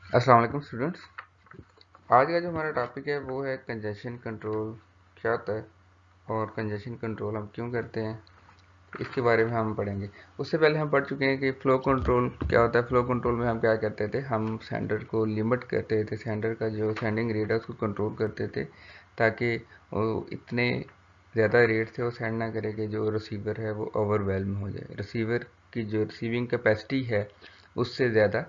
अस्सलाम वालेकुम स्टूडेंट्स। आज का जो हमारा टॉपिक है वो है कंजेशन कंट्रोल क्या होता है और कंजेशन कंट्रोल हम क्यों करते हैं, इसके बारे में हम पढ़ेंगे। उससे पहले हम पढ़ चुके हैं कि फ़्लो कंट्रोल क्या होता है। फ़्लो कंट्रोल में हम क्या करते थे, हम सेंडर को लिमिट करते थे, सेंडर का जो सेंडिंग रेट है उसको कंट्रोल करते थे ताकि वो इतने ज़्यादा रेट से वो सेंड ना करे कि जो रिसीवर है वो ओवरवेलम हो जाए। रिसीवर की जो रिसीविंग कैपेसिटी है उससे ज़्यादा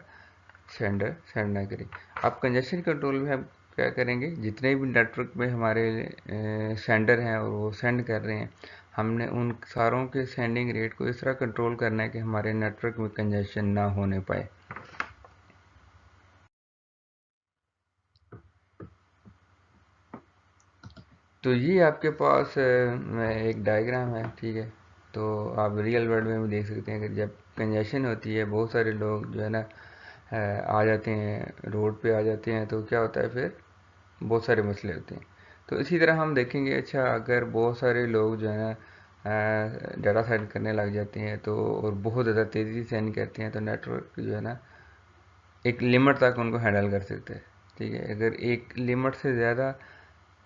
सेंडर सेंड ना करे। अब कंजेशन कंट्रोल में हम क्या करेंगे, जितने भी नेटवर्क में हमारे सेंडर हैं और वो सेंड कर रहे हैं, हमने उन सारों के सेंडिंग रेट को इस तरह कंट्रोल करना है कि हमारे नेटवर्क में कंजेशन ना होने पाए। तो ये आपके पास एक डायग्राम है, ठीक है। तो आप रियल वर्ल्ड में भी देख सकते हैं कि जब कंजेशन होती है, बहुत सारे लोग जो है ना आ जाते हैं, रोड पे आ जाते हैं, तो क्या होता है फिर बहुत सारे मसले होते हैं। तो इसी तरह हम देखेंगे, अच्छा अगर बहुत सारे लोग जो है ना डाटा सेंड करने लग जाते हैं तो और बहुत ज़्यादा तेज़ी से सेंड करते हैं तो नेटवर्क जो है ना एक लिमिट तक उनको हैंडल कर सकते हैं, ठीक है। अगर एक लिमिट से ज़्यादा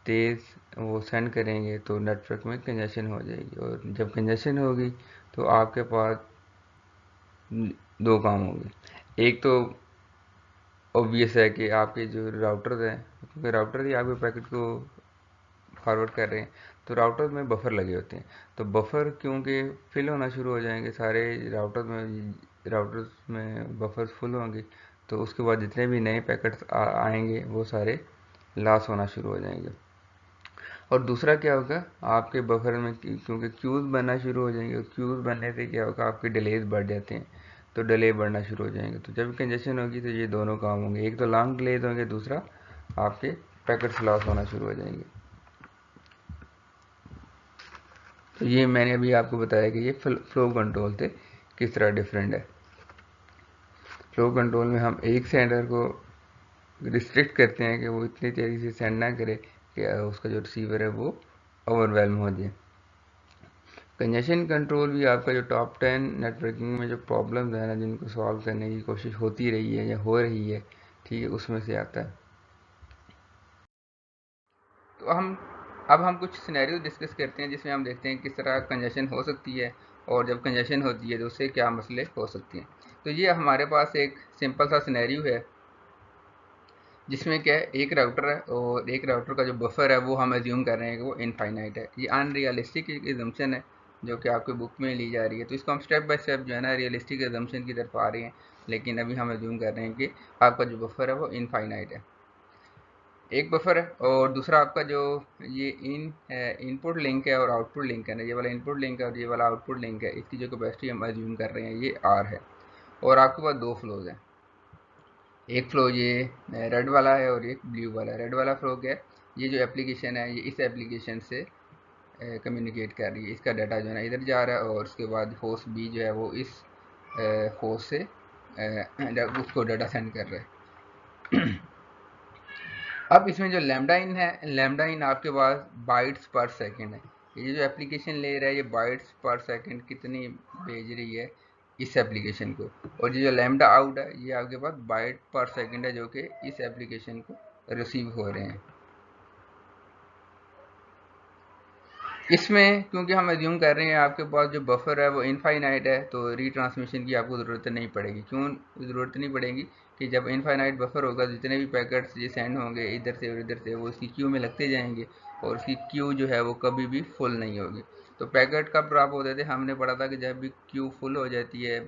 तेज़ वो सेंड करेंगे तो नेटवर्क में कंजेशन हो जाएगी, और जब कंजेशन होगी तो आपके पास दो काम होंगे। एक तो ऑब्वियस है कि आपके जो राउटर हैं, क्योंकि राउटर ही आपके पैकेट को फॉरवर्ड कर रहे हैं, तो राउटर में बफर लगे होते हैं। तो बफर क्योंकि फिल होना शुरू हो जाएंगे, सारे राउटर्स में बफर्स फुल होंगे, तो उसके बाद जितने भी नए पैकेट्स आएंगे वो सारे लॉस होना शुरू हो जाएंगे। और दूसरा क्या होगा, आपके बफर में क्योंकि क्यूज़ बनना शुरू हो जाएंगे, और क्यूज़ बनने से क्या होगा, आपके डिलेज बढ़ जाते हैं, तो डिले बढ़ना शुरू हो जाएंगे। तो जब कंजेशन होगी तो ये दोनों काम होंगे, एक तो लॉन्ग डिलेज होंगे, दूसरा आपके पैकेट्स लॉस होना शुरू हो जाएंगे। तो ये मैंने अभी आपको बताया कि ये फ्लो कंट्रोल से किस तरह डिफरेंट है। फ्लो कंट्रोल में हम एक सेंडर को रिस्ट्रिक्ट करते हैं कि वो इतनी तेज़ी से सेंड ना करे कि उसका जो रिसीवर है वो ओवरवेलम हो जाए। कंजेशन कंट्रोल भी आपका जो टॉप 10 नेटवर्किंग में जो प्रॉब्लम्स है ना, जिनको सॉल्व करने की कोशिश होती रही है या हो रही है, ठीक है, उसमें से आता है। तो हम कुछ सिनेरियो डिस्कस करते हैं जिसमें हम देखते हैं किस तरह कंजेशन हो सकती है, और जब कंजेशन होती है तो उससे क्या मसले हो सकते हैं। तो ये हमारे पास एक सिंपल सा सिनेरियो है जिसमें क्या है, एक राउटर है और एक राउटर का जो बफर है वो हम एज्यूम कर रहे हैं कि वो इनफाइनाइट है। ये अनरियलिस्टिक एजम्पशन है जो कि आपके बुक में ली जा रही है। तो इसको हम स्टेप बाय स्टेप जो है ना रियलिस्टिक एजम्पशन की तरफ आ रहे हैं, लेकिन अभी हम एज्यूम कर रहे हैं कि आपका जो बफर है वो इनफाइनाइट है। एक बफर है और दूसरा आपका जो ये इनपुट लिंक है और आउटपुट लिंक है ना, ये वाला इनपुट लिंक है और ये वाला आउटपुट लिंक है, इसकी जो कैपेसिटी हम एज्यूम कर रहे हैं ये आर है। और आपके पास दो फ्लोज हैं, एक फ्लो ये रेड वाला है और एक ब्लू वाला है। रेड वाला फ्लो क्या है, ये जो एप्लीकेशन है ये इस एप्लीकेशन से कम्युनिकेट कर रही है, इसका डाटा जो है ना इधर जा रहा है, और उसके बाद होस्ट बी जो है वो इस होस्ट से उसको डाटा सेंड कर रहा है। अब इसमें जो लैम्डा इन है, लैम्डा इन आपके पास बाइट्स पर सेकंड है। ये जो एप्लीकेशन ले रहा है ये बाइट्स पर सेकंड कितनी भेज रही है इस एप्लीकेशन को, और ये जो लैम्डा आउट है ये आपके पास बाइट पर सेकंड है जो कि इस एप्लीकेशन को रिसीव हो रहे हैं। इसमें क्योंकि हम एज्यूम कर रहे हैं आपके पास जो बफर है वो इनफाइनाइट है, तो रीट्रांसमिशन की आपको ज़रूरत नहीं पड़ेगी। क्यों ज़रूरत नहीं पड़ेगी, कि जब इनफाइनाइट बफर होगा जितने भी पैकेट्स ये सेंड होंगे इधर से और इधर से वो उसकी क्यू में लगते जाएंगे, और उसकी क्यू जो है वो कभी भी फुल नहीं होगी। तो पैकेट कब ड्रॉप होते थे, हमने पढ़ा था कि जब भी क्यू फुल हो जाती है,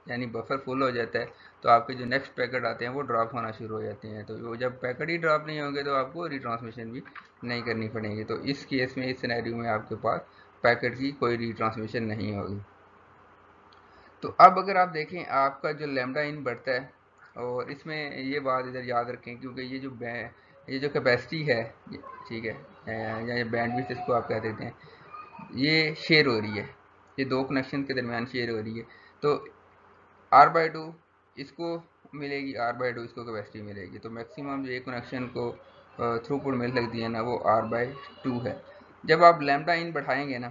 यानी बफर फुल हो जाता है, तो आपके जो नेक्स्ट पैकेट आते हैं वो ड्रॉप होना शुरू हो जाते हैं। तो वो जब पैकेट ही ड्रॉप नहीं होंगे तो आपको रीट्रांसमिशन भी नहीं करनी पड़ेगी। तो इस केस में, इस सिनेरियो में आपके पास पैकेट की कोई रीट्रांसमिशन नहीं होगी। तो अब अगर आप देखें आपका जो लैम्डा इन बढ़ता है, और इसमें ये बात इधर याद रखें क्योंकि ये जो कैपेसिटी है, ठीक है, या ये बैंडविड्थ इसको आप कह देते हैं, ये शेयर हो रही है, ये दो कनेक्शन के दरमियान शेयर हो रही है। तो R/2 इसको मिलेगी, R/2 इसको कैपेसिटी मिलेगी, तो मैक्सिमम जो एक कनेक्शन को थ्रूपुट मिल सकती है ना वो R/2 है। जब आप लैम्डा इन बढ़ाएंगे ना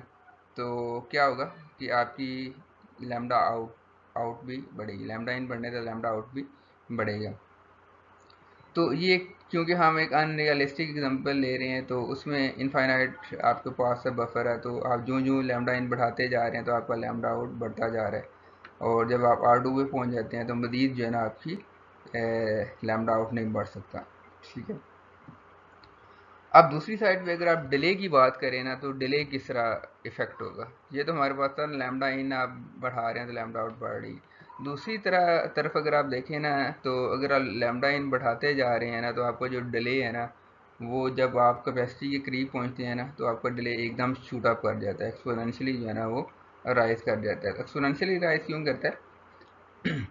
तो क्या होगा कि आपकी लैम्डा आउट आउट भी बढ़ेगी, लैम्डा इन बढ़ने से लैम्डा आउट भी बढ़ेगा। तो ये क्योंकि हम एक अनरियलिस्टिक एग्जांपल ले रहे हैं, तो उसमें इनफाइनाइट आपके पास से बफर है, तो आप जो जो लैम्डा इन बढ़ाते जा रहे हैं तो आपका लैम्डा आउट बढ़ता जा रहा है, और जब आप R2 पे पहुंच जाते हैं तो मज़ीद जो है ना आपकी लैम्डा आउट नहीं बढ़ सकता। ठीक है। अब दूसरी साइड पे अगर आप डिले की बात करें ना, तो डिले किस तरह इफेक्ट होगा। ये तो हमारे पास था लैम्डा इन आप बढ़ा रहे हैं तो लैम्डा आउट बढ़ रही है। दूसरी तरफ अगर आप देखें ना, तो अगर आप लैम्डा इन बढ़ाते जा रहे हैं ना, तो आपका जो डिले है ना, वो जब आप कैपेसिटी के करीब पहुंचते हैं ना, तो आपका डिले एकदम शूट अप कर जाता है, एक्सपोनेंशियली जो है ना वो राइज कर जाता है। एक्सपोनेंशियली राइज क्यों करता है?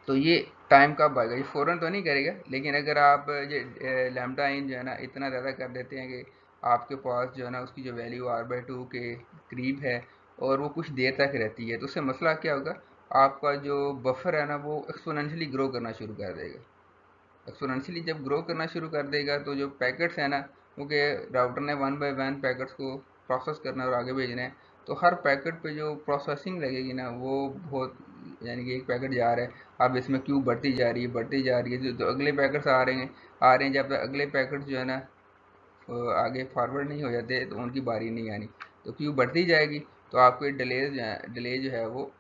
तो ये टाइम कब आएगा? ये फ़ौरन तो नहीं करेगा, लेकिन अगर आप ये लैम्डा इन जो है ना इतना ज़्यादा कर देते हैं कि आपके पास जो है ना उसकी जो वैल्यू R/2 के करीब है और वो कुछ देर तक रहती है, तो उससे मसला क्या होगा? आपका जो बफर है ना वो एक्सपोनेंशियली ग्रो करना शुरू कर देगा। एक्सपोनेंशियली जब ग्रो करना शुरू कर देगा, तो जो पैकेट्स है ना, क्योंकि राउटर ने 1 बाय 1 पैकेट्स को प्रोसेस करना और आगे भेजना है, तो हर पैकेट पे जो प्रोसेसिंग लगेगी ना वो बहुत, यानी कि एक पैकेट जा रहा है, अब इसमें क्यू बढ़ती जा रही है बढ़ती जा रही है, तो अगले पैकेट्स आ रहे हैं, जब तक अगले पैकेट जो है ना आगे फॉरवर्ड नहीं हो जाते तो उनकी बारी नहीं आनी, तो क्यू बढ़ती जाएगी, तो आपके डिले जो है वो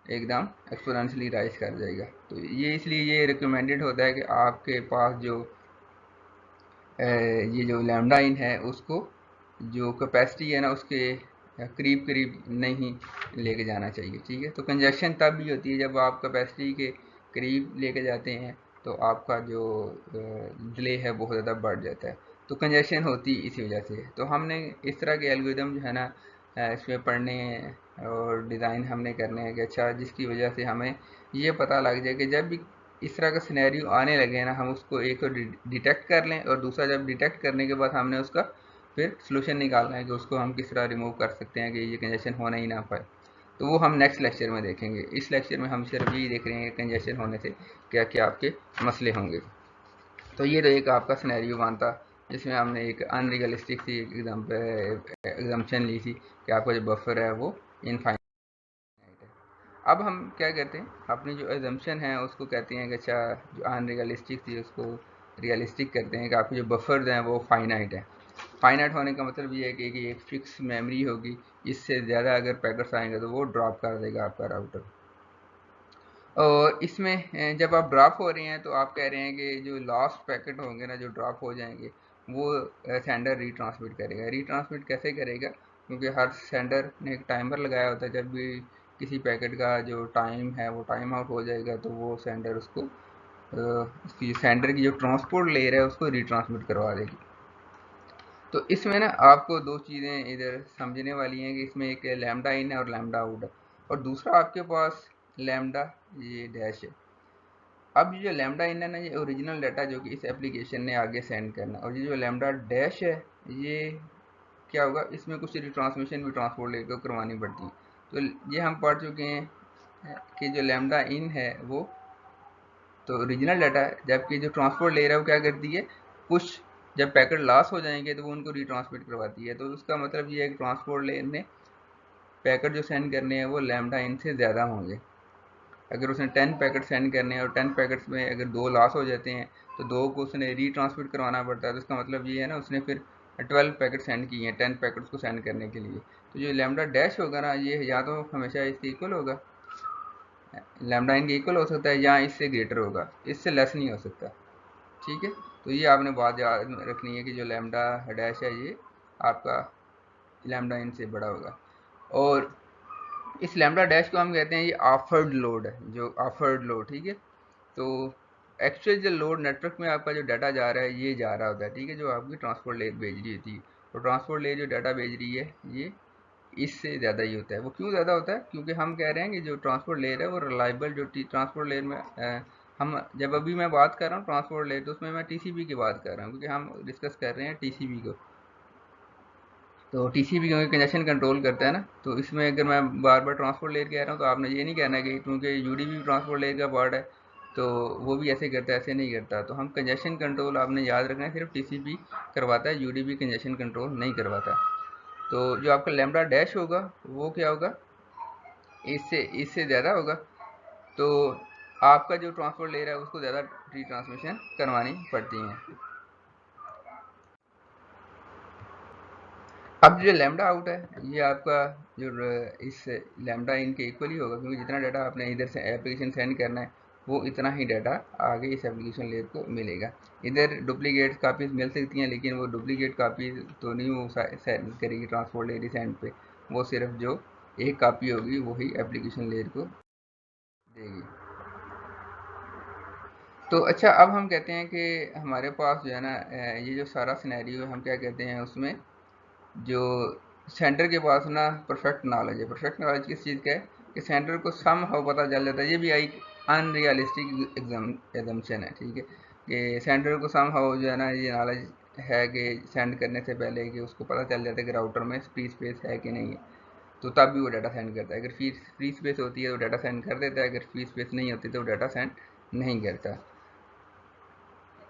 एकदम एक्सपोनेंशियली राइज कर जाएगा। तो ये इसलिए ये रिकमेंडेड होता है कि आपके पास जो ये जो लैम्डा इन है उसको जो कैपेसिटी है ना उसके करीब करीब नहीं लेके जाना चाहिए। ठीक है। तो कंजक्शन तब भी होती है जब आप कैपेसिटी के करीब लेके जाते हैं, तो आपका जो डिले है बहुत ज़्यादा बढ़ जाता है, तो कंजक्शन होती इसी वजह से। तो हमने इस तरह के एल्गोरिदम जो है ना इसमें पढ़ने हैं और डिज़ाइन हमने करने हैं कि अच्छा जिसकी वजह से हमें ये पता लग जाए कि जब भी इस तरह का सिनेरियो आने लगे ना, हम उसको एक तो डिटेक्ट कर लें, और दूसरा जब डिटेक्ट करने के बाद हमने उसका फिर सोल्यूशन निकालना है कि उसको हम किस तरह रिमूव कर सकते हैं कि ये कंजेशन होना ही ना पाए। तो वो हम नेक्स्ट लेक्चर में देखेंगे। इस लेक्चर में हम सिर्फ यही देख रहे हैं कि कंजेशन होने से क्या क्या आपके मसले होंगे। तो ये तो एक आपका सिनेरियो वन था जिसमें हमने एक अनरियलिस्टिक सी एग्जाम्पशन ली थी कि आपका जो बफर है वो इनफाइनाइट है। अब हम क्या कहते हैं, अपनी जो एजम्पशन है उसको कहते हैं कि अच्छा जो अनरियलिस्टिक थी उसको रियलिस्टिक करते हैं कि आपके जो बफर्स हैं वो फाइनाइट है। फाइनाइट होने का मतलब ये है कि एक फिक्स मेमोरी होगी, इससे ज़्यादा अगर पैकेट्स आएंगे तो वो ड्रॉप कर देगा आपका राउटर। और इसमें जब आप ड्रॉप हो रहे हैं तो आप कह रहे हैं कि जो लास्ट पैकेट होंगे ना जो ड्रॉप हो जाएंगे वो सेंडर रीट्रांसमिट करेगा। रीट्रांसमिट कैसे करेगा? क्योंकि हर सेंडर ने एक टाइमर लगाया होता है, जब भी किसी पैकेट का जो टाइम है वो टाइम आउट हो जाएगा तो वो सेंडर उसको उसकी सेंडर की जो ट्रांसपोर्ट लेयर है उसको रीट्रांसमिट करवा देगी। तो इसमें ना आपको दो चीज़ें इधर समझने वाली हैं कि इसमें एक लैम्डा इन है और लैम्डा आउट है, और दूसरा आपके पास लैम्डा ये डैश है। अब ये जो लैम्डा इन है ना, ये ओरिजिनल डाटा जो कि इस एप्लीकेशन ने आगे सेंड करना, और ये जो लैम्डा डैश है ये क्या होगा, इसमें कुछ रिट्रांसमिशन भी ट्रांसपोर्ट लेकर करवानी पड़ती है। तो ये हम पढ़ चुके हैं कि जो लैम्डा इन है वो तो ओरिजिनल डाटा है, जबकि जो ट्रांसपोर्ट ले रहा है वो क्या करती है, कुछ जब पैकेट लॉस हो जाएंगे तो वो उनको रिट्रांसमिट करवाती है। तो उसका मतलब ये है कि ट्रांसपोर्ट लेयर ने पैकेट जो सेंड करने हैं वो लैम्डा इन से ज़्यादा होंगे। अगर उसने 10 पैकेट सेंड करने हैं और 10 पैकेट्स में अगर 2 लॉस हो जाते हैं तो 2 को उसने रीट्रांसमिट करवाना पड़ता है। तो इसका मतलब ये है ना उसने फिर 12 पैकेट सेंड किए हैं 10 पैकेट्स को सेंड करने के लिए। तो जो लैम्डा डैश होगा ना ये या तो हमेशा इसके इक्वल होगा, लैम्डा इन के इक्वल हो सकता है, या इससे ग्रेटर होगा, इससे लेस नहीं हो सकता। ठीक है। तो ये आपने बात याद रखनी है कि जो लैम्डा डैश है ये आपका लैम्डा इन से बड़ा होगा। और इस लैम्डा डैश को हम कहते हैं ये ऑफर्ड लोड है, जो ऑफर्ड लोड। ठीक है। तो एक्चुअल जो लोड नेटवर्क में आपका जो डाटा जा रहा है ये जा रहा होता है, ठीक है, जो आपकी ट्रांसपोर्ट लेयर भेज रही होती है। तो ट्रांसपोर्ट लेयर जो डाटा भेज रही है ये इससे ज़्यादा ही होता है। वो क्यों ज़्यादा होता है? क्योंकि हम कह रहे हैं कि जो ट्रांसपोर्ट लेयर है वो रिलायबल जो ट्रांसपोर्ट लेयर में हम जब अभी मैं बात कर रहा हूँ ट्रांसपोर्ट लेयर, तो उसमें मैं टीसीपी की बात कर रहा हूँ, क्योंकि हम डिस्कस कर रहे हैं टीसीपी को। तो टीसीपी क्योंकि कंजेशन कंट्रोल करता है ना, तो इसमें अगर मैं बार बार ट्रांसपोर्ट लेयर कह रहा हूँ तो आपने ये नहीं कहना कि क्योंकि यूडीपी ट्रांसपोर्ट लेयर का पार्ट है तो वो भी ऐसे करता है, ऐसे नहीं करता। तो हम कंजेशन कंट्रोल आपने याद रखना है सिर्फ टीसीपी करवाता है, यूडीपी कंजेशन कंट्रोल नहीं करवाता। तो जो आपका लैम्डा डैश होगा वो क्या होगा, इससे इससे ज़्यादा होगा। तो आपका जो ट्रांसपोर्ट लेयर है उसको ज़्यादा रिट्रांसमिशन करवानी पड़ती हैं। अब जो लैम्डा आउट है ये आपका जो इस लैम्डा इन के इक्वल ही होगा, क्योंकि जितना डाटा आपने इधर से एप्लीकेशन सेंड करना है वो इतना ही डाटा आगे इस एप्लीकेशन लेयर को मिलेगा। इधर डुप्लीकेट कापीज मिल सकती हैं, लेकिन वो डुप्लीकेट कापीज तो नहीं वो सेंड करेगी ट्रांसपोर्ट लेयर सेंड पे, वो सिर्फ जो एक कापी होगी वही एप्लीकेशन लेयर को देगी। तो अच्छा, अब हम कहते हैं कि हमारे पास जो है ना ये जो सारा सिनेरियो हम क्या कहते हैं उसमें, जो सेंटर के पास ना परफेक्ट नॉलेज है। परफेक्ट नॉलेज किस चीज़ का है कि सेंटर को सम हाउ पता चल जाता है। ये भी एक अनरियलिस्टिक एग्जाम्पशन है, ठीक है, कि सेंटर को सम हाउ जो है ना ये नॉलेज है कि सेंड करने से पहले कि उसको पता चल जाता है कि राउटर में फ्री स्पेस है कि नहीं है, तो तब भी वो डाटा सेंड करता है। अगर फ्री स्पेस होती है तो डाटा सेंड कर देता है, अगर फ्री स्पेस नहीं होती तो डाटा सेंड नहीं करता।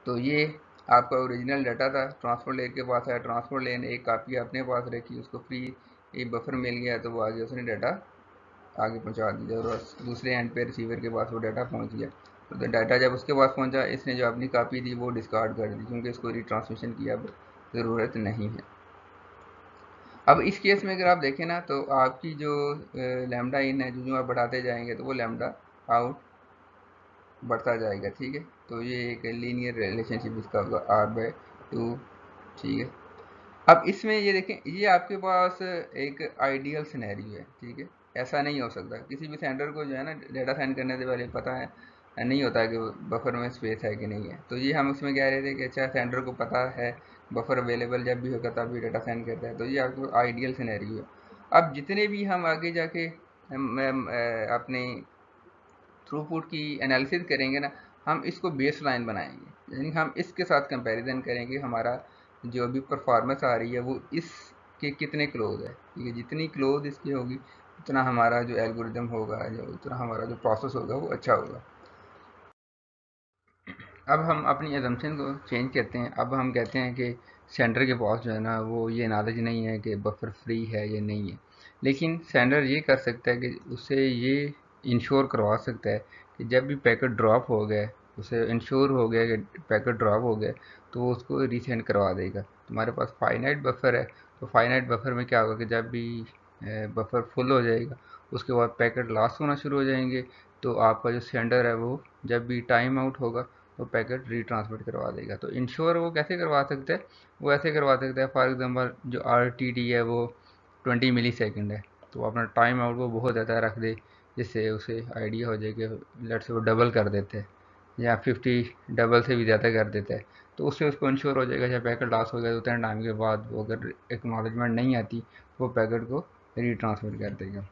तो ये आपका ओरिजिनल डाटा था, ट्रांसपोर्ट लेयर के पास है, ट्रांसपोर्ट लेयर ने एक कापी अपने पास रखी, उसको फ्री एक बफर मिल गया तो वो आगे उसने डाटा आगे पहुंचा दिया और दूसरे एंड पे रिसीवर के पास वो डाटा पहुंच गया। तो डाटा जब उसके पास पहुंचा, इसने जो अपनी कापी थी वो डिस्कार्ड कर दी, क्योंकि इसको रिट्रांसमिशन की अब ज़रूरत नहीं है। अब इस केस में अगर आप देखें ना तो आपकी जो लैम्डा इन है जो आप बढ़ाते जाएंगे तो वो लैम्डा आउट बढ़ता जाएगा, ठीक है। तो ये एक लीनियर रिलेशनशिप इसका होगा R/2, ठीक है। अब इसमें ये देखें, ये आपके पास एक आइडियल सिनेरियो है, ठीक है। ऐसा नहीं हो सकता, किसी भी सेंडर को जो है ना डाटा सेंड करने से पहले पता है नहीं होता कि बफर में स्पेस है कि नहीं है। तो ये हम उसमें कह रहे थे कि अच्छा सेंडर को पता है बफर अवेलेबल जब भी होगा तब भी डाटा सेंड करता है, तो ये आपको आइडियल सिनेरियो है। अब जितने भी हम आगे जाके अपने थ्रूपुट की एनालिसिस करेंगे ना, हम इसको बेस लाइन बनाएंगे, यानी हम इसके साथ कंपैरिजन करेंगे हमारा जो अभी परफॉर्मेंस आ रही है वो इसके कितने क्लोज है, ठीक है। जितनी क्लोज इसकी होगी उतना हमारा जो एल्गोरिदम होगा, जो उतना हमारा जो प्रोसेस होगा वो अच्छा होगा। अब हम अपनी एजम्पशन को चेंज करते हैं। अब हम कहते हैं कि सेंडर के पास जो है ना वो ये नॉलेज नहीं है कि बफर फ्री है या नहीं है, लेकिन सेंडर ये कर सकता है कि उसे ये इंश्योर करवा सकता है कि जब भी पैकेट ड्रॉप हो गया, उसे इंश्योर हो गया कि पैकेट ड्रॉप हो गया, तो वो उसको रीसेंड करवा देगा। तुम्हारे पास फाइनाइट बफर है, तो फाइनाइट बफर में क्या होगा कि जब भी बफर फुल हो जाएगा उसके बाद पैकेट लॉस होना शुरू हो जाएंगे, तो आपका जो सेंडर है वो जब भी टाइम आउट होगा तो पैकेट रीट्रांसमिट करवा देगा। तो इंश्योर वो कैसे करवा सकते हैं, वो ऐसे करवा सकते हैं, फॉर एग्जांपल जो RTT है वो 20 मिली सेकेंड है, तो अपना टाइम आउट वो बहुत ज़्यादा रख दे, जिससे उसे आइडिया हो जाए कि लेट से वो डबल कर देते हैं या 50 डबल से भी ज़्यादा कर देता है, तो उससे उसको इंश्योर हो जाएगा जब पैकेट लॉस हो गया तो उतने टाइम के बाद वो अगर एक्नॉलेजमेंट नहीं आती तो वो पैकेट को रीट्रांसमिट कर देगा।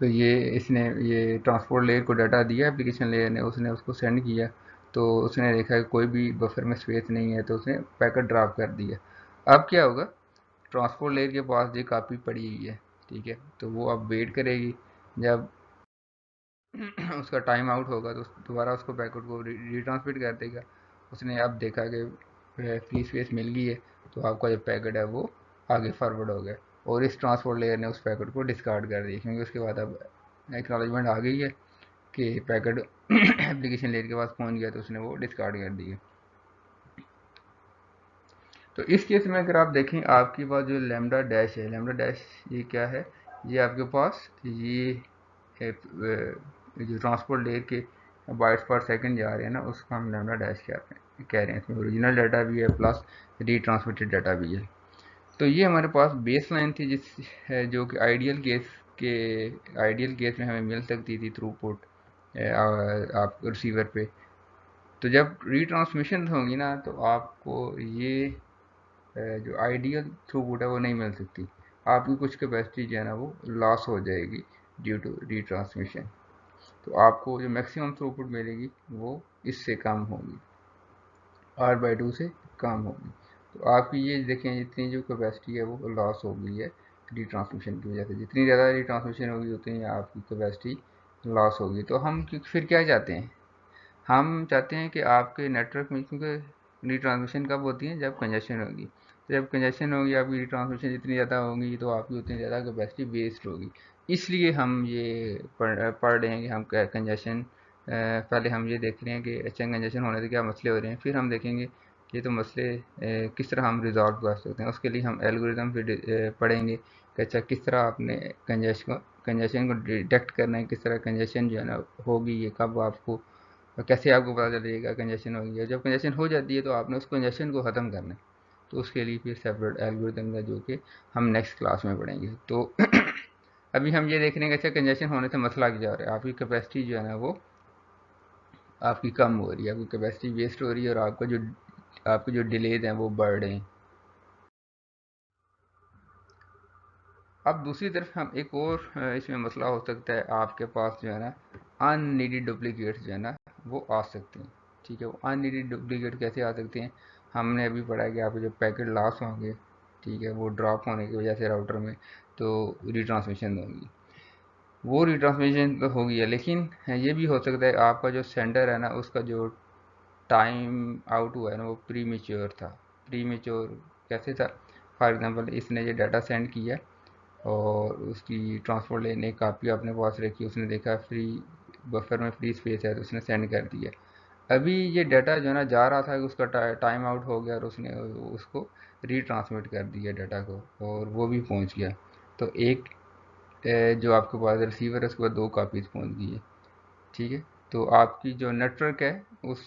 तो ये इसने ये ट्रांसपोर्ट लेयर को डाटा दिया एप्लीकेशन लेयर ने, उसने उसको सेंड किया, तो उसने देखा कि कोई भी बफर में स्पेस नहीं है, तो उसने पैकेट ड्रॉप कर दिया। अब क्या होगा, ट्रांसपोर्ट लेयर के पास ये कापी पड़ी हुई है, ठीक है, तो वो अब वेट करेगी, जब उसका टाइम आउट होगा तो दोबारा उसको पैकेट को रिट्रांसमिट कर देगा। उसने अब देखा कि फ्री स्पेस मिल गई है, तो आपका जो पैकेट है वो आगे फॉरवर्ड हो गया, और इस ट्रांसपोर्ट लेयर ने उस पैकेट को डिस्कार्ड कर दिया, क्योंकि उसके बाद अब एक्नॉलेजमेंट आ गई है कि पैकेट एप्लीकेशन लेयर के पास पहुंच गया, तो उसने वो डिस्कार्ड कर दिया। तो इस केस में अगर आप देखें आपके पास जो लैम्डा डैश है, लैम्डा डैश ये क्या है, ये आपके पास ये जो ट्रांसपोर्ट लेयर के बाइट्स पर सेकंड जा रहे हैं ना, उसको हम लैम्डा डैश कह रहे हैं। इसमें ओरिजिनल डाटा भी है प्लस रीट्रांसमिटेड डाटा भी है। तो ये हमारे पास बेस लाइन थी जिस जो कि आइडियल केस में हमें मिल सकती थी थ्रूपुट आप रिसीवर पे। तो जब रीट्रांसमिशन होगी ना तो आपको ये जो आइडियल थ्रूपुट है वो नहीं मिल सकती, आपकी कुछ कैपेसिटी जो है ना वो लॉस हो जाएगी ड्यू टू रीट्रांसमिशन। तो आपको जो मैक्सिमम थ्रूपुट मिलेगी वो इससे कम होगी, R/2 से कम होगी। तो आपकी ये देखें जितनी जो कैपेसिटी है वो लॉस हो गई है रीट्रांसमिशन की वजह से। जितनी ज़्यादा रीट्रांसमिशन होगी उतनी आपकी कैपेसिटी लॉस होगी। तो हम फिर क्या चाहते हैं, हम चाहते हैं कि आपके नेटवर्क में, क्योंकि रीट्रांसमिशन कब होती है, जब कंजेशन होगी, तो जब कंजेशन होगी आपकी रीट्रांसमिशन जितनी ज़्यादा होगी तो आपकी उतनी ज़्यादा कैपेसिटी वेस्ट होगी। इसलिए हम ये पढ़ रहे हैं कि हम कंजेशन, पहले हम ये देख रहे हैं कि अच्छा कंजेशन होने से क्या मसले हो रहे हैं, फिर हम देखेंगे ये तो मसले किस तरह हम रिजॉल्व कर सकते हैं। उसके लिए हम एल्गोरिदम फिर पढ़ेंगे कि अच्छा किस तरह आपने कंजेशन को डिटेक्ट करना है, किस तरह कंजेशन जो है ना होगी, ये कब आपको, कैसे आपको पता चलेगा कंजेशन होगी, और जब कंजेशन हो जाती है तो आपने उस कंजेशन को ख़त्म करना है। तो उसके लिए फिर सेपरेट एल्गोरिदम है जो कि हम नेक्स्ट क्लास में पढ़ेंगे। तो अभी हम ये देख रहे हैं कि अच्छा कंजेशन होने से मसला क्या हो रहा है, आपकी कैपेसिटी जो है ना वो आपकी कम हो रही है, आपकी कैपेसिटी वेस्ट हो रही है, और आपके जो डिलेज हैं वो बढ़ रहे हैं। अब दूसरी तरफ हम एक और इसमें मसला हो सकता है, आपके पास जो है ना अननीडेड डुप्लीकेट्स जो है ना वो आ सकते हैं। ठीक है, वो अननीडेड डुप्लीकेट कैसे आ सकते हैं, हमने अभी पढ़ा कि आपके जो पैकेट लॉस होंगे, ठीक है, वो ड्रॉप होने की वजह से राउटर में, तो रिट्रांसमिशन होगी, वो रिट्रांसमिशन तो होगी है, लेकिन ये भी हो सकता है आपका जो सेंडर है ना उसका जो टाइम आउट हुआ है ना वो प्री मेच्योर था। प्री मेच्योर कैसे था, फॉर एग्जांपल इसने ये डाटा सेंड किया और उसकी ट्रांसपोर्ट लेन एक कापी अपने पास रखी, उसने देखा फ्री बफर में फ्री स्पेस है तो उसने सेंड कर दिया। अभी ये डाटा जो है ना जा रहा था कि उसका टाइम आउट हो गया और उसने उसको रीट्रांसमिट कर दिया डाटा को, और वो भी पहुंच गया। तो एक जो आपके पास रिसीवर है उसके बाद दो कापीज पहुंच गई है। ठीक है, तो आपकी जो नेटवर्क है उस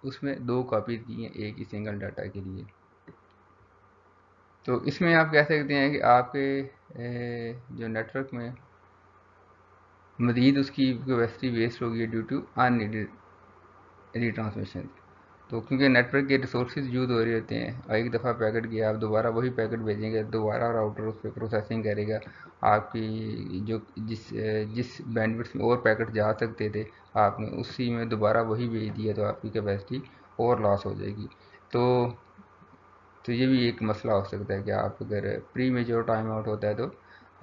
उसमें दो कापीज की हैं एक ही सिंगल डाटा के लिए। तो इसमें आप कह सकते हैं कि आपके जो नेटवर्क में मजीद उसकी कैपेसिटी वेस्ट होगी ड्यू टू अननीडेड रिट्रांसमिशन। तो क्योंकि नेटवर्क के रिसोर्सेज यूज़ हो रहे होते हैं, और एक दफ़ा पैकेट गया आप दोबारा वही पैकेट भेजेंगे, दोबारा राउटर उस पर प्रोसेसिंग करेगा, आपकी जो जिस बैंडविड्थ में और पैकेट जा सकते थे आपने उसी में दोबारा वही भेज दिया, तो आपकी कैपेसिटी और लॉस हो जाएगी। तो ये भी एक मसला हो सकता है कि आप अगर प्री मेच्योर टाइम आउट होता है तो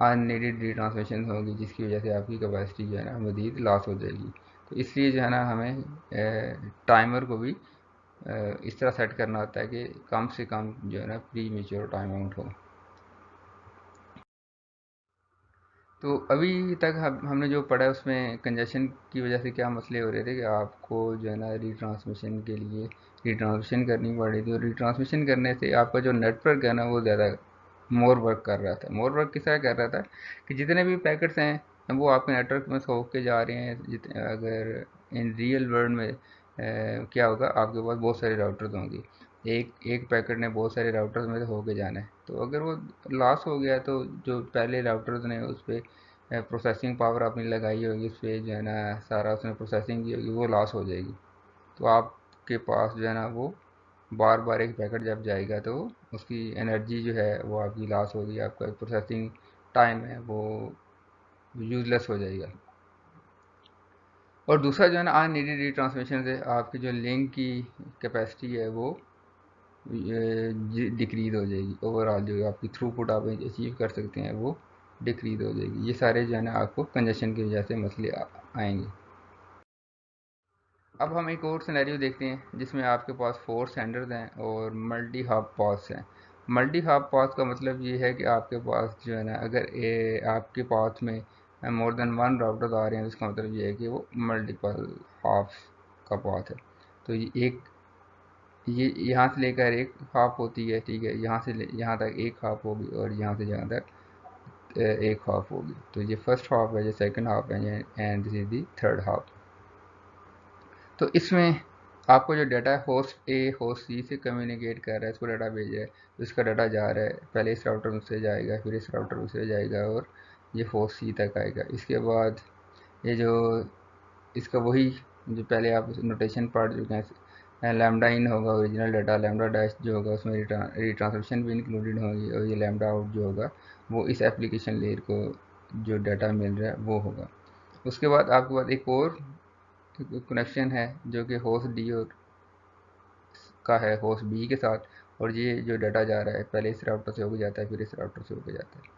अननीडेड रिट्रांसमिशन होगी, जिसकी वजह से आपकी कैपेसिटी जो है ना मज़ीद लॉस हो जाएगी। तो इसलिए जो है ना हमें टाइमर को भी इस तरह सेट करना होता है कि कम से कम जो है ना प्री मेच्योर टाइम आउट हो। तो अभी तक हमने जो पढ़ा है उसमें कंजेशन की वजह से क्या मसले हो रहे थे कि आपको जो है ना रिट्रांसमिशन के लिए रिट्रांसमिशन करनी पड़ रही थी, और रिट्रांसमिशन करने से आपका जो नेटवर्क है ना वो ज़्यादा मोर वर्क कर रहा था। मोर वर्क किस तरह कर रहा था कि जितने भी पैकेट्स हैं वो आपके नेटवर्क में सो के जा रहे हैं। अगर इन रियल वर्ल्ड में क्या होगा, आपके पास बहुत सारे राउटर्स होंगे, एक एक पैकेट ने बहुत सारे राउटर्स में से होके जाना है, तो अगर वो लॉस हो गया तो जो पहले राउटर्स ने उस पर प्रोसेसिंग पावर अपनी लगाई होगी, उस पर जो है ना सारा उसने प्रोसेसिंग की होगी, वो लॉस हो जाएगी। तो आपके पास जो है ना वो बार बार एक पैकेट जब जाएगा तो उसकी एनर्जी जो है वो आपकी लॉस होगी, आपका प्रोसेसिंग टाइम है वो यूजलेस हो जाएगा। और दूसरा जो है ना अननीडेड रिट्रांसमिशन से आपकी जो लिंक की कैपेसिटी है वो डिक्रीज हो जाएगी, ओवरऑल जो आपकी थ्रूपुट आप अचीव कर सकते हैं वो डिक्रीज हो जाएगी। ये सारे जो है ना आपको कंजेशन की वजह से मसले आएंगे। अब हम एक और सिनेरियो देखते हैं जिसमें आपके पास 4 सेंडर्स हैं और मल्टी हब पाथ्स हैं। मल्टी हब पाथ का मतलब ये है कि आपके पास जो है ना अगर आपके पाथ में मोर देन वन राउटर्स आ रहे हैं तो इसका मतलब ये है कि वो मल्टीपल हब्स का पाथ है। तो ये एक, ये यहाँ से लेकर एक हाफ होती है, ठीक है, यहाँ से यहाँ तक एक हाफ होगी और यहाँ से यहाँ तक एक हाफ होगी। तो ये फर्स्ट हाफ है, ये सेकंड हाफ है, and this is the third half. तो इसमें आपको जो डाटा है होस्ट ए होस्ट सी से कम्युनिकेट कर रहा है, इसको डाटा भेज रहा है, तो इसका डाटा जा रहा है, पहले इस राउटर में से जाएगा, फिर इस राउटर में से जाएगा और ये होस्ट सी तक आएगा। इसके बाद ये जो इसका वही जो पहले आप नोटेशन पढ़ चुके हैं, लैम्डा इन होगा ओरिजिनल डाटा, लैम्डा डैश जो होगा उसमें रिट्रांसमिशन भी इंक्लूडेड होगी, और ये लैम्डा आउट जो होगा वो इस एप्लीकेशन लेयर को जो डाटा मिल रहा है वो होगा। उसके बाद आपके पास एक और कनेक्शन है जो कि होस्ट डी और का है होस्ट बी के साथ, और ये जो डाटा जा रहा है पहले इस राउटर से होकर जाता है, फिर इस राउटर से होकर जाता है।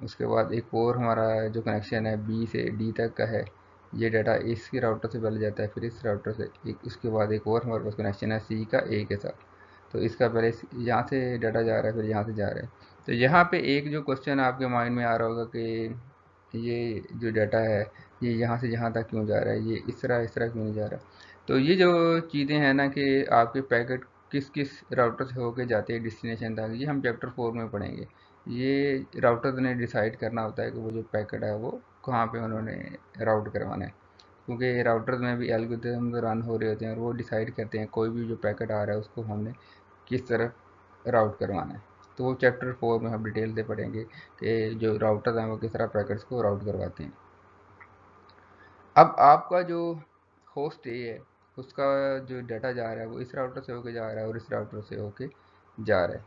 उसके बाद एक और हमारा जो कनेक्शन है बी से डी तक का है, ये डाटा इस राउटर से पहले जाता है, फिर इस राउटर से एक, उसके बाद एक और हमारे पास कनेक्शन है सी का ए के साथ, तो इसका पहले यहाँ से डाटा जा रहा है फिर यहाँ से जा रहा है। तो यहाँ पे एक जो क्वेश्चन आपके माइंड में आ रहा होगा कि ये जो डाटा है ये यहाँ से यहाँ तक क्यों जा रहा है, ये इस तरह क्यों नहीं जा रहा। तो ये जो चीज़ें हैं ना कि आपके पैकेट किस किस राउटर से होके जाते हैं डेस्टिनेशन तक, ये हम चैप्टर 4 में पढ़ेंगे। ये राउटर ने डिसाइड करना होता है कि वो जो पैकेट है वो कहाँ पे उन्होंने राउट करवाना है, क्योंकि राउटर में भी एल्गोरिथम रन हो रहे होते हैं और वो डिसाइड करते हैं कोई भी जो पैकेट आ रहा है उसको हमने किस तरह राउट करवाना है। तो वो चैप्टर 4 में हम डिटेल से पढ़ेंगे कि जो राउटर हैं वो किस तरह पैकेट्स को राउट करवाते हैं। अब आपका जो होस्ट ए है उसका जो डाटा जा रहा है वो इस राउटर से होके जा रहा है और इस राउटर से होके जा रहा है।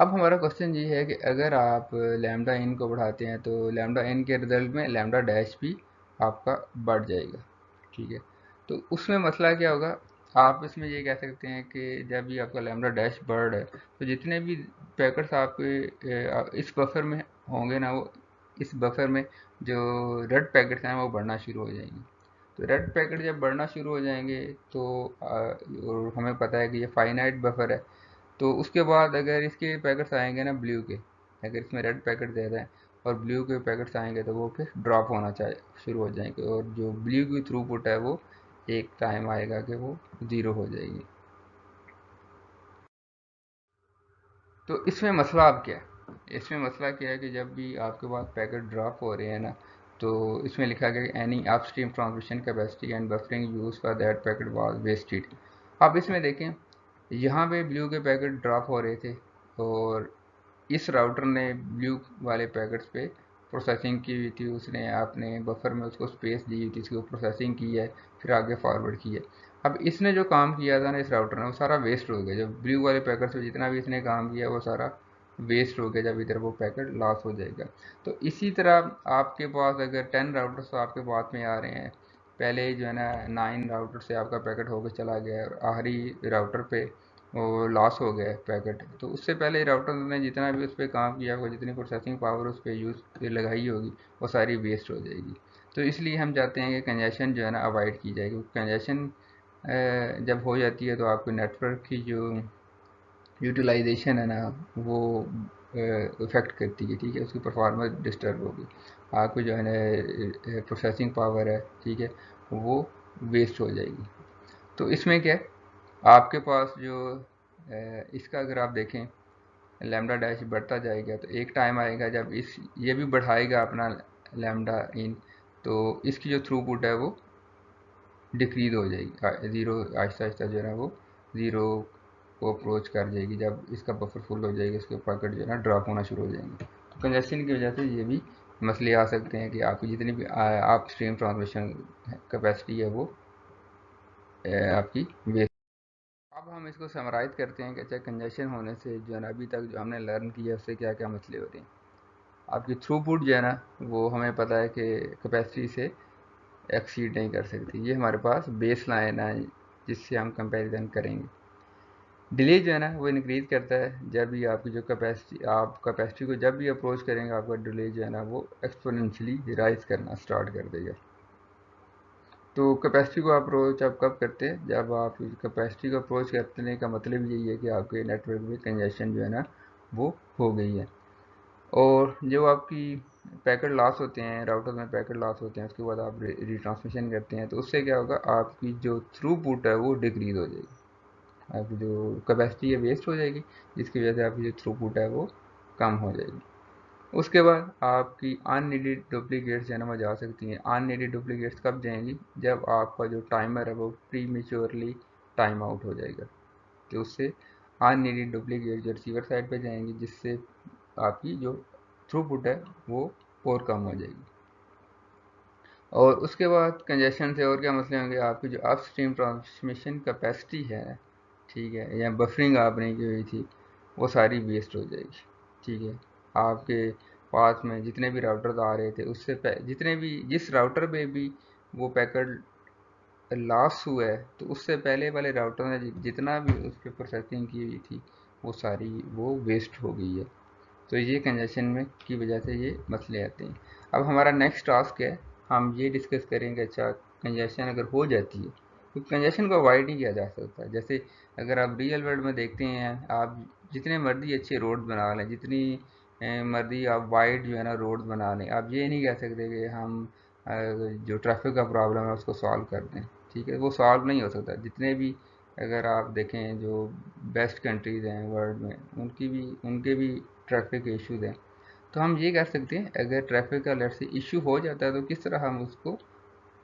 अब हमारा क्वेश्चन ये है कि अगर आप लैम्डा इन को बढ़ाते हैं तो लैम्डा इन के रिजल्ट में लैम्डा डैश भी आपका बढ़ जाएगा, ठीक है। तो उसमें मसला क्या होगा, आप इसमें ये कह सकते हैं कि जब भी आपका लैम्डा डैश बढ़ रहा है तो जितने भी पैकेट्स आपके इस बफर में होंगे ना, वो इस बफर में जो रेड पैकेट्स हैं वो बढ़ना शुरू हो जाएंगे। तो रेड पैकेट जब बढ़ना शुरू हो जाएंगे तो और हमें पता है कि ये फाइनाइट बफर है, तो उसके बाद अगर इसके पैकेट्स आएंगे ना ब्लू के, अगर इसमें रेड पैकेट ज़्यादा हैं और ब्लू के पैकेट्स आएंगे तो वो फिर ड्रॉप होना चाहिए शुरू हो जाएंगे और जो ब्लू की थ्रूपुट है वो एक टाइम आएगा कि वो ज़ीरो हो जाएगी। तो इसमें मसला अब क्या है, इसमें मसला क्या है कि जब भी आपके पास पैकेट ड्रॉप हो रहे हैं ना, तो इसमें लिखा गया कि any upstream transmission capacity and buffering use for that packet was wasted. आप इसमें देखें, यहाँ पे ब्लू के पैकेट ड्रॉप हो रहे थे और इस राउटर ने ब्लू वाले पैकेट्स पे प्रोसेसिंग की हुई थी, उसने अपने बफर में उसको स्पेस दी हुई थी, इसको प्रोसेसिंग की है, फिर आगे फॉरवर्ड की है। अब इसने जो काम किया था ना इस राउटर ने वो सारा वेस्ट हो गया, जब ब्लू वाले पैकेट्स पे जितना भी इसने काम किया वो सारा वेस्ट हो गया, जब इधर वो पैकेट लॉस हो जाएगा। तो इसी तरह आपके पास अगर 10 राउटर्स आपके पास में आ रहे हैं, पहले जो है ना 9 राउटर से आपका पैकेट होकर चला गया और आखिरी राउटर पे वो लॉस हो गया पैकेट, तो उससे पहले राउटर ने जितना भी उस पर काम किया होगा, जितनी प्रोसेसिंग पावर उस पर यूज़ लगाई होगी वो सारी वेस्ट हो जाएगी। तो इसलिए हम चाहते हैं कि कंजेशन जो है ना अवॉइड की जाए, क्योंकि कंजेशन जब हो जाती है तो आपके नेटवर्क की जो यूटिलाइजेशन है ना वो इफ़ेक्ट करती है, ठीक है, उसकी परफॉर्मेंस डिस्टर्ब होगी, आपकी जो है ना प्रोसेसिंग पावर है, ठीक है, वो वेस्ट हो जाएगी। तो इसमें क्या है, आपके पास जो इसका अगर आप देखें लैम्डा डैश बढ़ता जाएगा तो एक टाइम आएगा जब इस ये भी बढ़ाएगा अपना लैम्डा इन, तो इसकी जो थ्रूपुट है वो डिक्रीज हो जाएगी, ज़ीरो आहिस्ता आहिस्ता जो है ना वो ज़ीरो को अप्रोच कर जाएगी। जब इसका बफर फुल हो जाएगी इसके पैकेट जो है ना ड्रॉप होना शुरू हो जाएंगे। तो कंजेशन की वजह से ये भी मसले आ सकते हैं कि आपकी जितनी भी आप स्ट्रीम ट्रांसमिशन कैपेसिटी है वो आपकी वेस्ट। अब हम इसको समराइज करते हैं कि अच्छा कंजेशन होने से जो है ना अभी तक जो हमने लर्न किया उससे क्या क्या मसले होते हैं। आपकी थ्रूपुट जो है ना वो हमें पता है कि कैपेसिटी से एक्सीड नहीं कर सकती, ये हमारे पास बेस लाइन है जिससे हम कंपैरिजन करेंगे। डिले जो है ना वो इंक्रीज करता है, जब भी आपकी जो कैपेसिटी आप कैपेसिटी को जब भी अप्रोच करेंगे आपका डिले जो है ना वो एक्सपोनेंशियली राइज करना स्टार्ट कर देगा। तो कैपेसिटी को अप्रोच आप कब करते हैं, जब आप कैपेसिटी को अप्रोच करने का मतलब यही है कि आपके नेटवर्क में कंजेशन जो है ना वो हो गई है। और जो आपकी पैकेट लॉस होते हैं, राउटर में पैकेट लॉस होते हैं, उसके बाद आप रिट्रांसमिशन करते हैं, तो उससे क्या होगा, आपकी जो थ्रूपुट है वो डिक्रीज हो जाएगी, आपकी जो कैपेसिटी है वेस्ट हो जाएगी, जिसकी वजह से आपकी जो थ्रूपुट है वो कम हो जाएगी। उसके बाद आपकी अननीडेड डुप्लीकेट्स जो है ना वो जा सकती हैं। अननीडेड डुप्लीकेट्स कब जाएंगी, जब आपका जो टाइमर है वो प्री मेच्योरली टाइम आउट हो जाएगा, तो उससे अननीडेड डुप्लीकेट जो रिसीवर साइड पे जाएंगी, जिससे आपकी जो थ्रूपुट है वो और कम हो जाएगी। और उसके बाद कंजेशन से और क्या मसले होंगे, आपकी जो अपस्ट्रीम ट्रांसमिशन कैपेसिटी है, ठीक है, या बफरिंग आपने की हुई थी वो सारी वेस्ट हो जाएगी, ठीक है। आपके पास में जितने भी राउटर आ रहे थे उससे जितने भी जिस राउटर पे भी वो पैकेट लॉस हुआ है तो उससे पहले वाले राउटर ने जितना भी उस पर प्रोसेसिंग की हुई थी वो सारी वो वेस्ट हो गई है। तो ये कंजेशन में की वजह से ये मसले आते हैं। अब हमारा नेक्स्ट टास्क है, हम ये डिस्कस करेंगे अच्छा कंजेशन अगर हो जाती है तो कंजेशन को अवॉइड नहीं किया जा सकता। जैसे अगर आप रियल वर्ल्ड में देखते हैं, आप जितने मर्जी अच्छे रोड बना लें, जितनी मर्जी आप वाइड जो है ना रोड बना लें, आप ये नहीं कह सकते कि हम जो ट्रैफिक का प्रॉब्लम है उसको सॉल्व कर दें। ठीक है, वो सॉल्व नहीं हो सकता। जितने भी अगर आप देखें जो बेस्ट कंट्रीज़ हैं वर्ल्ड में, उनके भी ट्रैफिक के इश्यूज़ हैं। तो हम ये कह सकते हैं अगर ट्रैफिक का लेट से इशू हो जाता है तो किस तरह हम उसको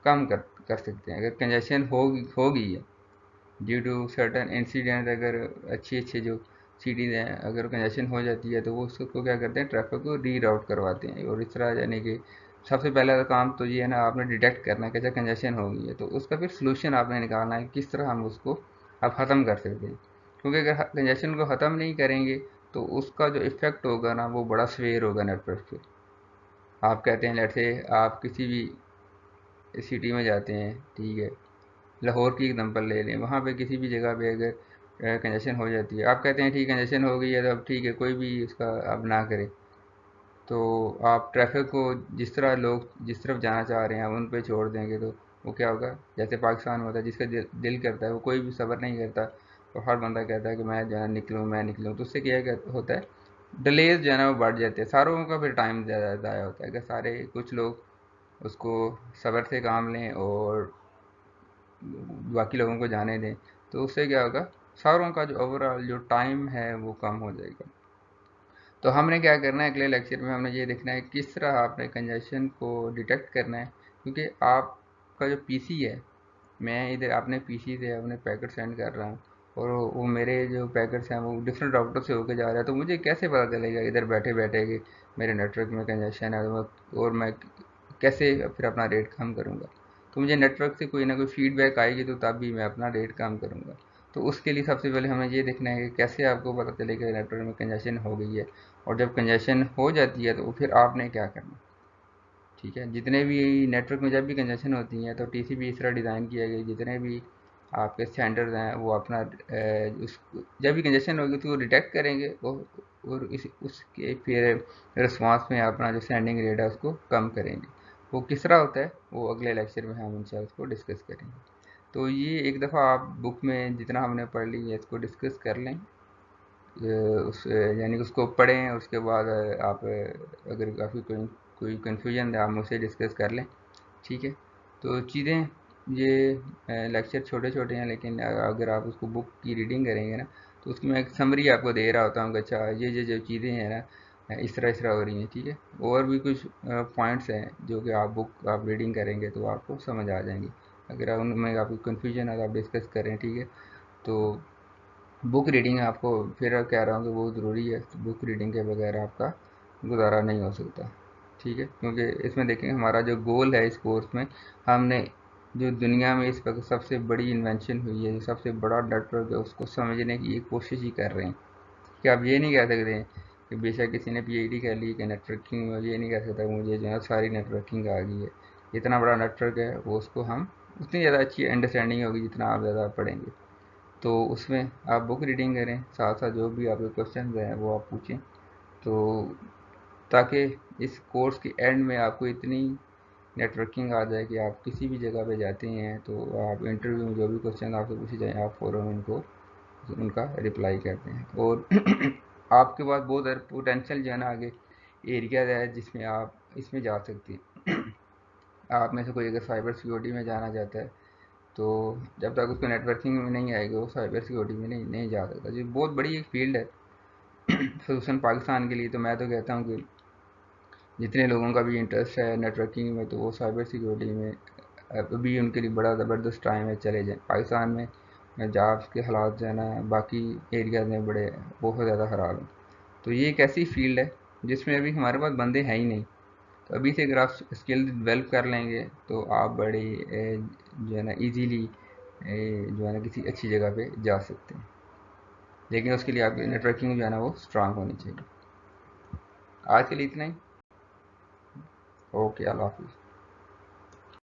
कम कर सकते हैं। अगर कंजेशन हो गई है ड्यू टू सर्टन इंसिडेंट, अगर अच्छे अच्छे जो सिटीज़ हैं अगर कंजेशन हो जाती है तो वो उसको क्या करते हैं, ट्रैफिक को रीराउट करवाते हैं। और इस तरह यानी कि सबसे पहला काम तो ये है ना, आपने डिटेक्ट करना है कैसे कंजेशन हो गई है, तो उसका फिर सोल्यूशन आपने निकालना है किस तरह हम उसको आप ख़त्म कर सकते हैं। क्योंकि अगर कंजेशन को ख़त्म नहीं करेंगे तो उसका जो इफ़ेक्ट होगा ना वो बड़ा सवेयर होगा नेटवर्क पे। आप कहते हैं लेट से आप किसी भी सिटी में जाते हैं, ठीक है, लाहौर की एग्जांपल ले लें, वहाँ पे किसी भी जगह पे अगर कंजेशन हो जाती है, आप कहते हैं ठीक कंजेशन हो गई है तो अब ठीक है कोई भी इसका अब ना करे, तो आप ट्रैफिक को जिस तरह लोग जिस तरफ जाना चाह रहे हैं उन पे छोड़ देंगे तो वो क्या होगा, जैसे पाकिस्तान में होता है जिसका दिल करता है वो कोई भी सब्र नहीं करता, तो हर बंदा कहता है कि मैं जो है निकलूँ मैं निकलूँ, तो उससे क्या होता है, डिलेज जो है ना वो बढ़ जाते हैं, सारों का फिर टाइम ज़्यादा ज़ाया होता है। अगर सारे कुछ लोग उसको सब्र से काम लें और बाकी लोगों को जाने दें तो उससे क्या होगा, सारों का जो ओवरऑल जो टाइम है वो कम हो जाएगा। तो हमने क्या करना है, अगले लेक्चर में हमने ये देखना है किस तरह आपने कंजेशन को डिटेक्ट करना है। क्योंकि आपका जो पीसी है, मैं इधर अपने पीसी से अपने पैकेट सेंड कर रहा हूँ और वो मेरे जो पैकेट्स हैं वो डिफरेंट राउटर से होके जा रहा है, तो मुझे कैसे पता चलेगा इधर बैठे बैठे कि मेरे नेटवर्क में कंजेशन है और मैं कैसे फिर अपना रेट कम करूँगा। तो मुझे नेटवर्क से कोई ना कोई फीडबैक आएगी तो तब भी मैं अपना रेट कम करूँगा। तो उसके लिए सबसे पहले हमें ये देखना है कि कैसे आपको पता चलेगा नेटवर्क में कंजेशन हो गई है, और जब कंजेशन हो जाती है तो फिर आपने क्या करना। ठीक है, जितने भी नेटवर्क में जब भी कंजेशन होती हैं तो टीसीपी इस तरह डिज़ाइन किया गया, जितने भी आपके स्टैंडर्ड्स हैं वो अपना उस जब भी कंजेशन होगी तो वो डिटेक्ट करेंगे और उसके फिर रिस्पांस में अपना जो सेंडिंग रेट है उसको कम करेंगे। वो किस तरह होता है वो अगले लेक्चर में हम इंशाल्लाह उसको डिस्कस करेंगे। तो ये एक दफ़ा आप बुक में जितना हमने पढ़ ली है इसको डिस्कस कर लें, उस यानी उसको पढ़ें, उसके बाद आप अगर काफ़ी कोई कन्फ्यूजन है आप मुझसे डिस्कस कर लें। ठीक है, तो चीज़ें ये लेक्चर छोटे छोटे हैं लेकिन अगर आप उसको बुक की रीडिंग करेंगे ना तो उसकी मैं एक समरी आपको दे रहा होता हूँ कि अच्छा ये जो चीज़ें हैं ना इस तरह हो रही हैं। ठीक है, और भी कुछ पॉइंट्स हैं जो कि आप बुक आप रीडिंग करेंगे तो आपको समझ आ जाएंगी। अगर उनमें आपको कन्फ्यूजन है तो आप डिस्कस करें। ठीक है, तो बुक रीडिंग आपको फिर कह रहा हूँ कि बहुत ज़रूरी है, बुक रीडिंग के बगैर आपका गुजारा नहीं हो सकता। ठीक है, क्योंकि इसमें देखें हमारा जो गोल है इस कोर्स में, हमने जो दुनिया में इस वक्त सबसे बड़ी इन्वेंशन हुई है, जो सबसे बड़ा नेटवर्क है उसको समझने की एक कोशिश ही कर रहे हैं। कि आप ये नहीं कह सकते कि बेशक किसी ने पीएचडी कर ली कि नेटवर्किंग में, ये नहीं कह सकता मुझे जो है सारी नेटवर्किंग आ गई है। इतना बड़ा नेटवर्क है वो उसको हम उतनी ज़्यादा अच्छी अंडरस्टैंडिंग होगी जितना आप ज़्यादा पढ़ेंगे। तो उसमें आप बुक रीडिंग करें, साथ साथ जो भी आपके क्वेश्चन हैं वो आप पूछें, तो ताकि इस कोर्स के एंड में आपको इतनी नेटवर्किंग आ जाए कि आप किसी भी जगह पे जाते हैं तो आप इंटरव्यू में जो भी क्वेश्चन आपसे पूछे जाएँ आप फ़ौरन उनको उनका रिप्लाई करते हैं। और आपके पास बहुत पोटेंशियल जो है ना आगे एरियाज है जिसमें आप इसमें जा सकते हैं। आप में से कोई अगर साइबर सिक्योरिटी में जाना चाहता है तो जब तक उसको नेटवर्किंग में नहीं आएगा वो साइबर सिक्योरिटी में नहीं जा सकता। जो बहुत बड़ी एक फील्ड है खसूसन पाकिस्तान के लिए, तो मैं तो कहता हूँ कि जितने लोगों का भी इंटरेस्ट है नेटवर्किंग में तो वो साइबर सिक्योरिटी में अभी उनके लिए बड़ा ज़बरदस्त टाइम है, चले जाएँ। पाकिस्तान में जॉब्स के हालात जो है ना बाकी एरियाज़ में बड़े बहुत ज़्यादा ख़राब हैं। तो ये एक ऐसी फील्ड है जिसमें अभी हमारे पास बंदे हैं ही नहीं। तो अभी से अगर आप स्किल डेवलप कर लेंगे तो आप बड़े जो है ना इजीली जो है ना किसी अच्छी जगह पे जा सकते हैं। लेकिन उसके लिए आपकी नेटवर्किंग जो है ना वो स्ट्रांग होनी चाहिए। आज के लिए इतना ही। ओके, अल्लाह हाफिज़।